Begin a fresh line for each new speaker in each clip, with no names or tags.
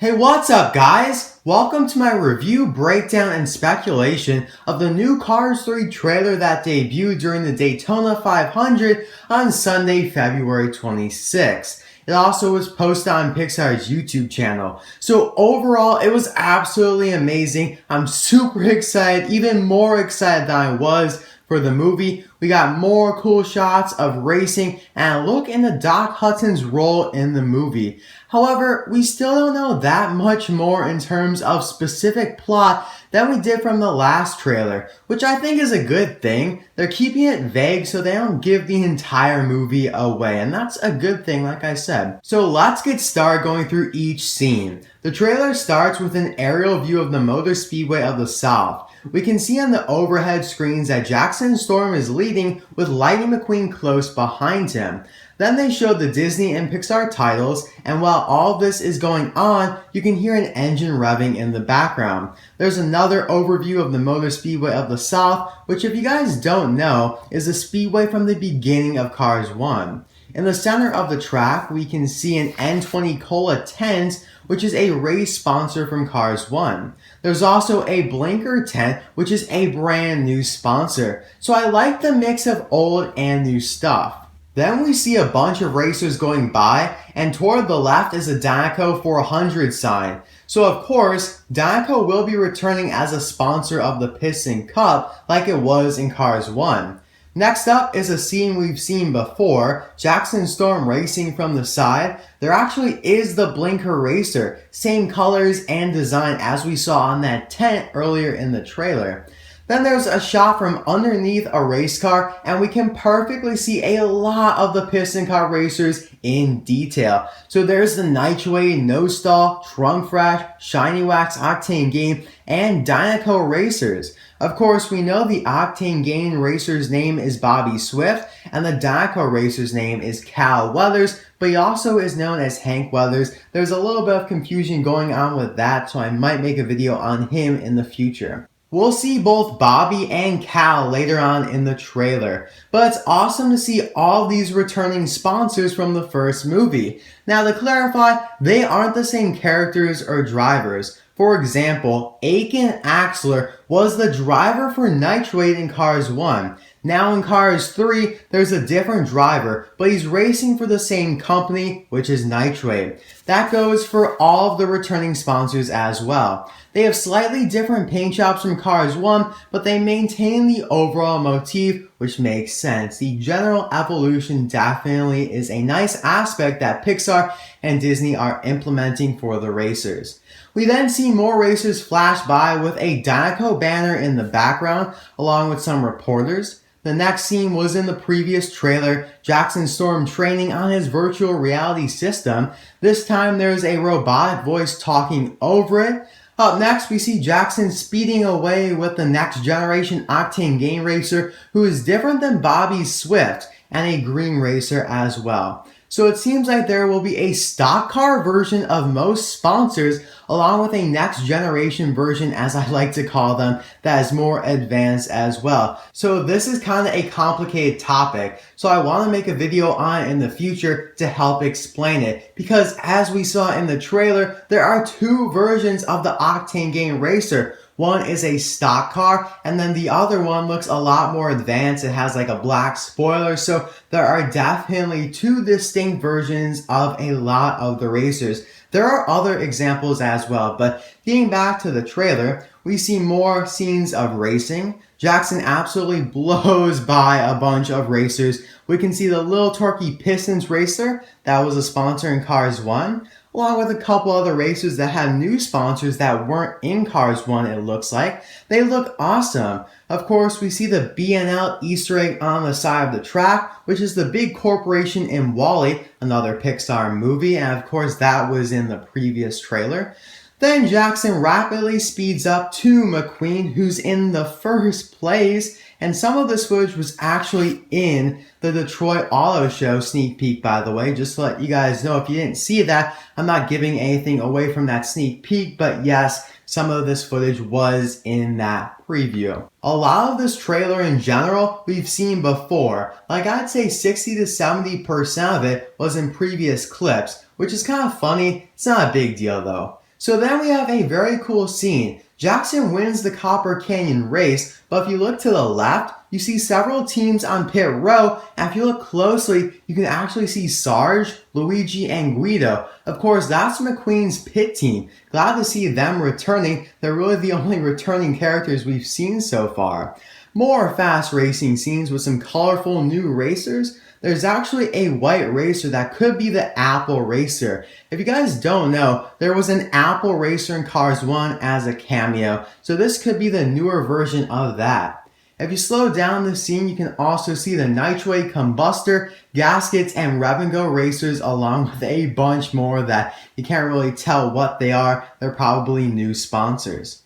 Hey, what's up guys? Welcome to my review, breakdown, and speculation of the new Cars 3 trailer that debuted during the Daytona 500 on Sunday, February 26th. It also was posted on Pixar's YouTube channel. So overall, it was absolutely amazing. I'm super excited, even more excited than I was for the movie. We got more cool shots of racing and a look into Doc Hudson's role in the movie. However, we still don't know that much more in terms of specific plot than we did from the last trailer, which I think is a good thing. They're keeping it vague so they don't give the entire movie away, and that's a good thing, like I said. So let's get started going through each scene. The trailer starts with an aerial view of the Motor Speedway of the South. We can see on the overhead screens that Jackson Storm is leading with Lightning McQueen close behind him. Then they show the Disney and Pixar titles, and while all this is going on, you can hear an engine revving in the background. There's another overview of the Motor Speedway of the South, which if you guys don't know, is the speedway from the beginning of Cars 1. In the center of the track, we can see an N20 Cola tent, which is a race sponsor from Cars 1. There's also a Blinker tent, which is a brand new sponsor. So I like the mix of old and new stuff. Then we see a bunch of racers going by, and toward the left is a Dinoco 400 sign. So of course, Dinoco will be returning as a sponsor of the Piston Cup like it was in Cars 1. Next up is a scene we've seen before, Jackson Storm racing from the side. There actually is the Blinker Racer, same colors and design as we saw on that tent earlier in the trailer. Then there's a shot from underneath a race car, and we can perfectly see a lot of the piston car racers in detail. So there's the Nitro-Way, No Stall, Trunk Fresh, Shiny Wax Octane Game, and Dinoco racers. Of course, we know the Octane Game racer's name is Bobby Swift, and the Dinoco racer's name is Cal Weathers, but he also is known as Hank Weathers. There's a little bit of confusion going on with that, so I might make a video on him in the future. We'll see both Bobby and Cal later on in the trailer, but it's awesome to see all these returning sponsors from the first movie. Now to clarify, they aren't the same characters or drivers. For example, Aiken Axler was the driver for Nitro-Way in Cars 1. Now in Cars 3, there's a different driver, but he's racing for the same company, which is Nitro-Way. That goes for all of the returning sponsors as well. They have slightly different paint jobs from Cars 1, but they maintain the overall motif, which makes sense. The general evolution definitely is a nice aspect that Pixar and Disney are implementing for the racers. We then see more racers flash by with a Dinoco banner in the background, along with some reporters. The next scene was in the previous trailer, Jackson Storm training on his virtual reality system. This time there's a robotic voice talking over it. Up next, we see Jackson speeding away with the next generation Octane Game racer, who is different than Bobby Swift, and a green racer as well. So it seems like there will be a stock car version of most sponsors, along with a next generation version, as I like to call them, that is more advanced as well. So this is kind of a complicated topic, so I want to make a video on it in the future to help explain it, because as we saw in the trailer, there are two versions of the Octane Game racer. One is a stock car, and then the other one looks a lot more advanced. It has like a black spoiler, so there are definitely two distinct versions of a lot of the racers. There are other examples as well, but getting back to the trailer, we see more scenes of racing. Jackson absolutely blows by a bunch of racers. We can see the Little Turkey Pistons racer that was a sponsor in Cars 1. Along with a couple other racers that have new sponsors that weren't in Cars 1, it looks like. They look awesome. Of course, we see the B&L Easter egg on the side of the track, which is the big corporation in WALL-E, another Pixar movie, and of course that was in the previous trailer. Then Jackson rapidly speeds up to McQueen, who's in the first place, and some of this footage was actually in the Detroit Auto Show sneak peek, by the way, just to let you guys know. If you didn't see that, I'm not giving anything away from that sneak peek, but yes, some of this footage was in that preview. A lot of this trailer in general we've seen before, like I'd say 60 to 70% of it was in previous clips, which is kind of funny. It's not a big deal though. So then we have a very cool scene. Jackson wins the Copper Canyon race, but if you look to the left, you see several teams on pit row, and if you look closely, you can actually see Sarge, Luigi, and Guido. Of course, that's McQueen's pit team. Glad to see them returning. They're really the only returning characters we've seen so far. More fast racing scenes with some colorful new racers. There's actually a white racer that could be the Apple Racer. If you guys don't know, there was an Apple Racer in Cars 1 as a cameo, so this could be the newer version of that. If you slow down the scene, you can also see the Nitroid Combustor, Gaskets, and Rev and Go racers along with a bunch more that you can't really tell what they are. They're probably new sponsors.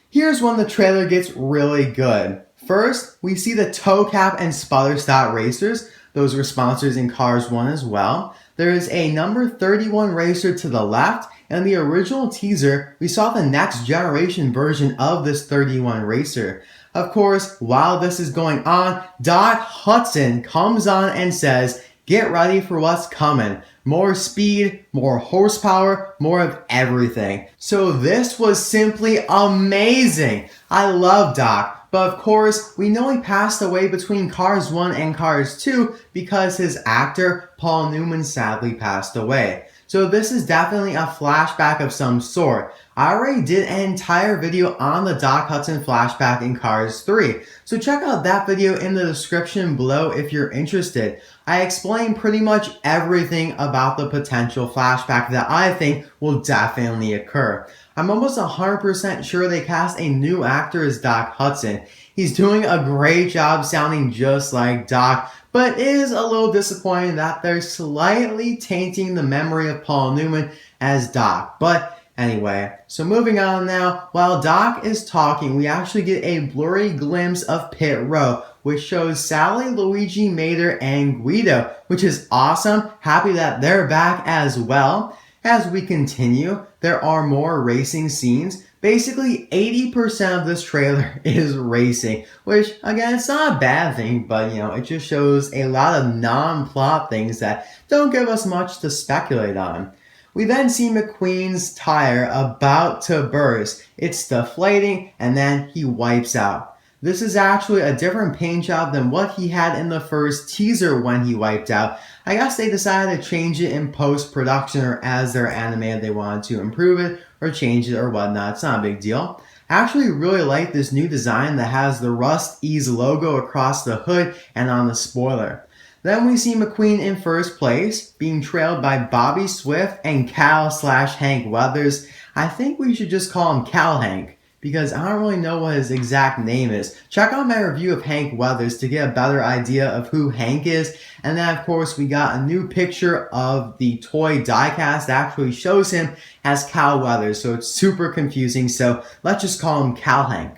Here's when the trailer gets really good. First, we see the Toe Cap and Sputterstop racers. Those were sponsors in Cars 1 as well. There is a number 31 racer to the left, and in the original teaser, we saw the next generation version of this 31 racer. Of course, while this is going on, Doc Hudson comes on and says, "Get ready for what's coming. More speed, more horsepower, more of everything." So this was simply amazing. I love Doc. But of course, we know he passed away between Cars 1 and Cars 2 because his actor, Paul Newman, sadly passed away. So this is definitely a flashback of some sort. I already did an entire video on the Doc Hudson flashback in Cars 3. So check out that video in the description below if you're interested. I explain pretty much everything about the potential flashback that I think will definitely occur. I'm almost 100% sure they cast a new actor as Doc Hudson. He's doing a great job sounding just like Doc, but it is a little disappointing that they're slightly tainting the memory of Paul Newman as Doc. But anyway, so moving on now, while Doc is talking, we actually get a blurry glimpse of pit row, which shows Sally, Luigi, Mater, and Guido, which is awesome. Happy that they're back as well. As we continue, there are more racing scenes. Basically, 80% of this trailer is racing, which, again, it's not a bad thing, but, it just shows a lot of non-plot things that don't give us much to speculate on. We then see McQueen's tire about to burst. It's deflating, and then he wipes out. This is actually a different paint job than what he had in the first teaser when he wiped out. I guess they decided to change it in post-production or as they're animated they wanted to improve it or change it or whatnot. It's not a big deal. I actually really like this new design that has the Rust Ease logo across the hood and on the spoiler. Then we see McQueen in first place, being trailed by Bobby Swift and Cal/Hank Weathers. I think we should just call him Cal Hank, because I don't really know what his exact name is. Check out my review of Hank Weathers to get a better idea of who Hank is. And then, of course, we got a new picture of the toy diecast that actually shows him as Cal Weathers, so it's super confusing, so let's just call him Cal Hank.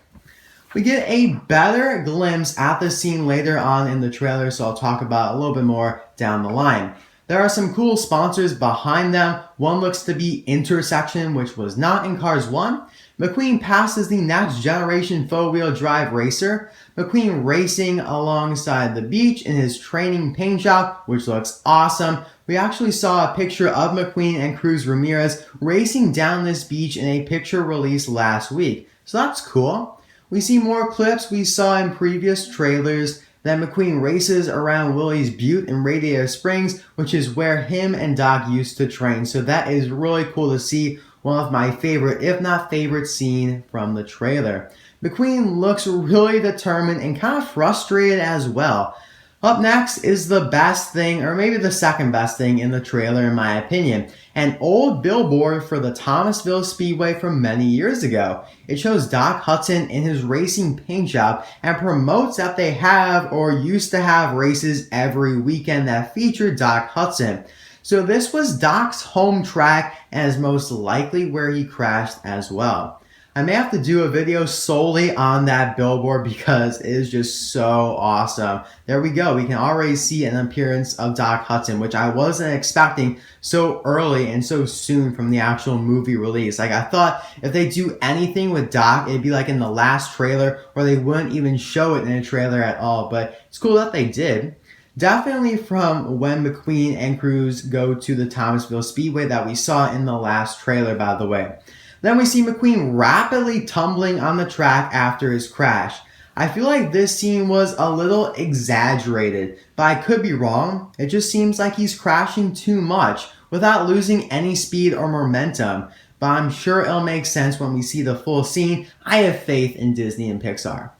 We get a better glimpse at the scene later on in the trailer, so I'll talk about it a little bit more down the line. There are some cool sponsors behind them. One looks to be Intersection, which was not in Cars 1. McQueen passes the next generation four-wheel drive racer. McQueen racing alongside the beach in his training paint job, which looks awesome. We actually saw a picture of McQueen and Cruz Ramirez racing down this beach in a picture released last week. So that's cool. We see more clips we saw in previous trailers. Then McQueen races around Willie's Butte in Radiator Springs, which is where him and Doc used to train. So that is really cool to see. One of my favorite, if not favorite, scene from the trailer. McQueen looks really determined and kind of frustrated as well. Up next is the best thing, or maybe the second best thing in the trailer in my opinion. An old billboard for the Thomasville Speedway from many years ago. It shows Doc Hudson in his racing paint job and promotes that they have or used to have races every weekend that feature Doc Hudson. So this was Doc's home track and is most likely where he crashed as well. I may have to do a video solely on that billboard because it is just so awesome. There we go. We can already see an appearance of Doc Hudson, which I wasn't expecting so early and so soon from the actual movie release. Like, I thought if they do anything with Doc, it'd be like in the last trailer, or they wouldn't even show it in a trailer at all. But it's cool that they did. Definitely from when McQueen and Cruz go to the Thomasville Speedway that we saw in the last trailer, by the way. Then we see McQueen rapidly tumbling on the track after his crash. I feel like this scene was a little exaggerated, but I could be wrong. It just seems like he's crashing too much without losing any speed or momentum, but I'm sure it'll make sense when we see the full scene. I have faith in Disney and Pixar.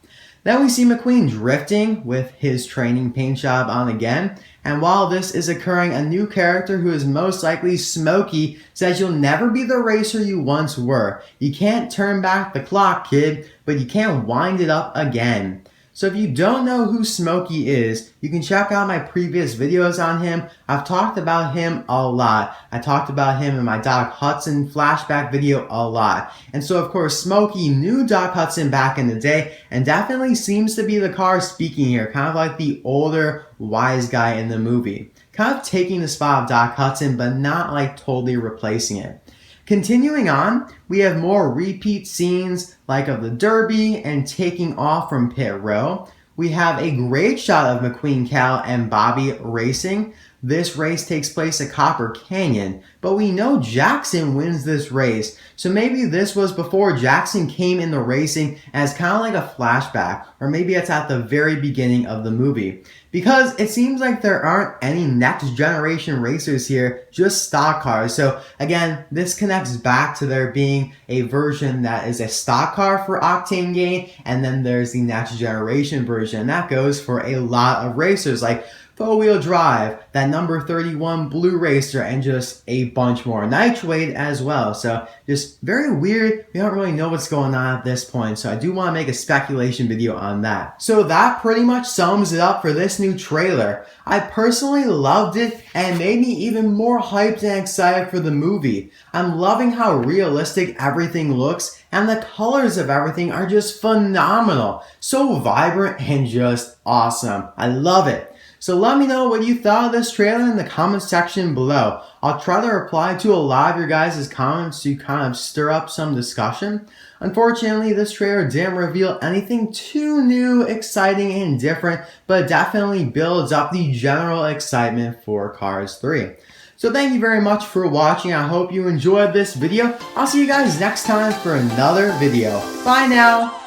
Then we see McQueen drifting with his training paint job on again, and while this is occurring, a new character who is most likely Smokey says you'll never be the racer you once were. You can't turn back the clock, kid, but you can't wind it up again. So if you don't know who Smokey is, you can check out my previous videos on him. I've talked about him a lot. I talked about him in my Doc Hudson Flashback video a lot. And so of course Smokey knew Doc Hudson back in the day and definitely seems to be the car speaking here, kind of like the older wise guy in the movie. Kind of taking the spot of Doc Hudson but not like totally replacing it. Continuing on, we have more repeat scenes like of the Derby and taking off from pit row. We have a great shot of McQueen, Cal, and Bobby racing. This race takes place at Copper Canyon, but we know Jackson wins this race. So maybe this was before Jackson came in the racing as kind of like a flashback, or maybe it's at the very beginning of the movie. Because it seems like there aren't any next generation racers here, just stock cars. So again, this connects back to there being a version that is a stock car for octane gain, and then there's the next generation version. And that goes for a lot of racers like four-wheel drive, that number 31 blue racer, and just a bunch more. Nitro-Aid as well. So just very weird. We don't really know what's going on at this point. So I do want to make a speculation video on that. So that pretty much sums it up for this new trailer. I personally loved it and made me even more hyped and excited for the movie. I'm loving how realistic everything looks, and the colors of everything are just phenomenal. So vibrant and just awesome. I love it. So let me know what you thought of this trailer in the comment section below. I'll try to reply to a lot of your guys' comments to kind of stir up some discussion. Unfortunately, this trailer didn't reveal anything too new, exciting, and different, but it definitely builds up the general excitement for Cars 3. So thank you very much for watching. I hope you enjoyed this video. I'll see you guys next time for another video. Bye now!